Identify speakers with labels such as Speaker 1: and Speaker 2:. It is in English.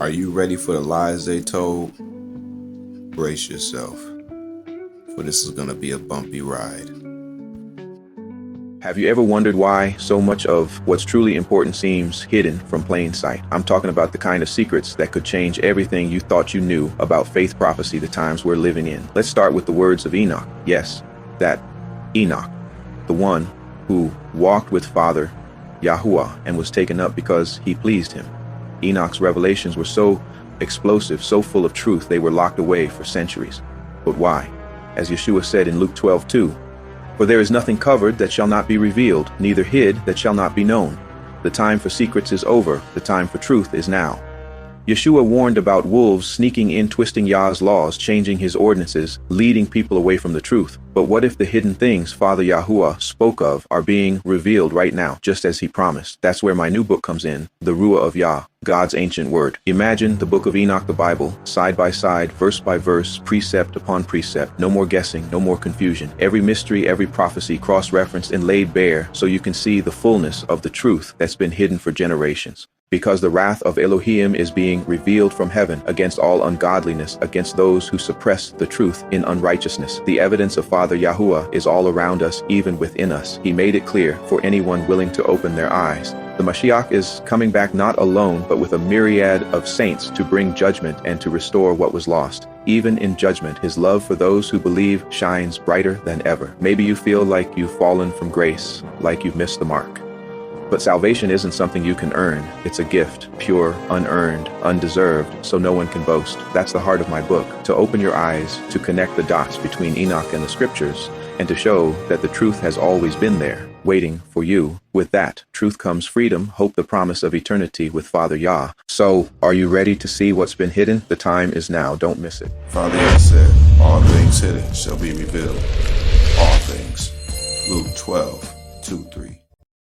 Speaker 1: Are you ready for the lies they told? Brace yourself, for this is gonna be a bumpy ride.
Speaker 2: Have you ever wondered why so much of what's truly important seems hidden from plain sight? I'm talking about the kind of secrets that could change everything you thought you knew about faith prophecy, the times we're living in. Let's start with the words of Enoch. Yes, that Enoch, the one who walked with Father Yahuah and was taken up because he pleased him. Enoch's revelations were so explosive, so full of truth, they were locked away for centuries. But why? As Yeshua said in Luke 12:2, "For there is nothing covered that shall not be revealed, neither hid that shall not be known. The time for secrets is over, the time for truth is now." Yeshua warned about wolves sneaking in, twisting Yah's laws, changing his ordinances, leading people away from the truth. But what if the hidden things Father Yahuah spoke of are being revealed right now, just as he promised? That's where my new book comes in, the Ruah of Yah, God's ancient word. Imagine the book of Enoch, the Bible, side by side, verse by verse, precept upon precept. No more guessing, no more confusion. Every mystery, every prophecy cross-referenced and laid bare so you can see the fullness of the truth that's been hidden for generations. Because the wrath of Elohiym is being revealed from heaven against all ungodliness, against those who suppress the truth in unrighteousness. The evidence of Father Yahuah is all around us, even within us. He made it clear for anyone willing to open their eyes. The Mashiach is coming back not alone, but with a myriad of saints to bring judgment and to restore what was lost. Even in judgment, his love for those who believe shines brighter than ever. Maybe you feel like you've fallen from grace, like you've missed the mark. But salvation isn't something you can earn. It's a gift, pure, unearned, undeserved, so no one can boast. That's the heart of my book, to open your eyes, to connect the dots between Enoch and the scriptures, and to show that the truth has always been there, waiting for you. With that truth comes freedom, hope, the promise of eternity with Father Yah. So, are you ready to see what's been hidden? The time is now. Don't miss it.
Speaker 1: Father Yahuah said, all things hidden shall be revealed. All things. Luke 12:2-3.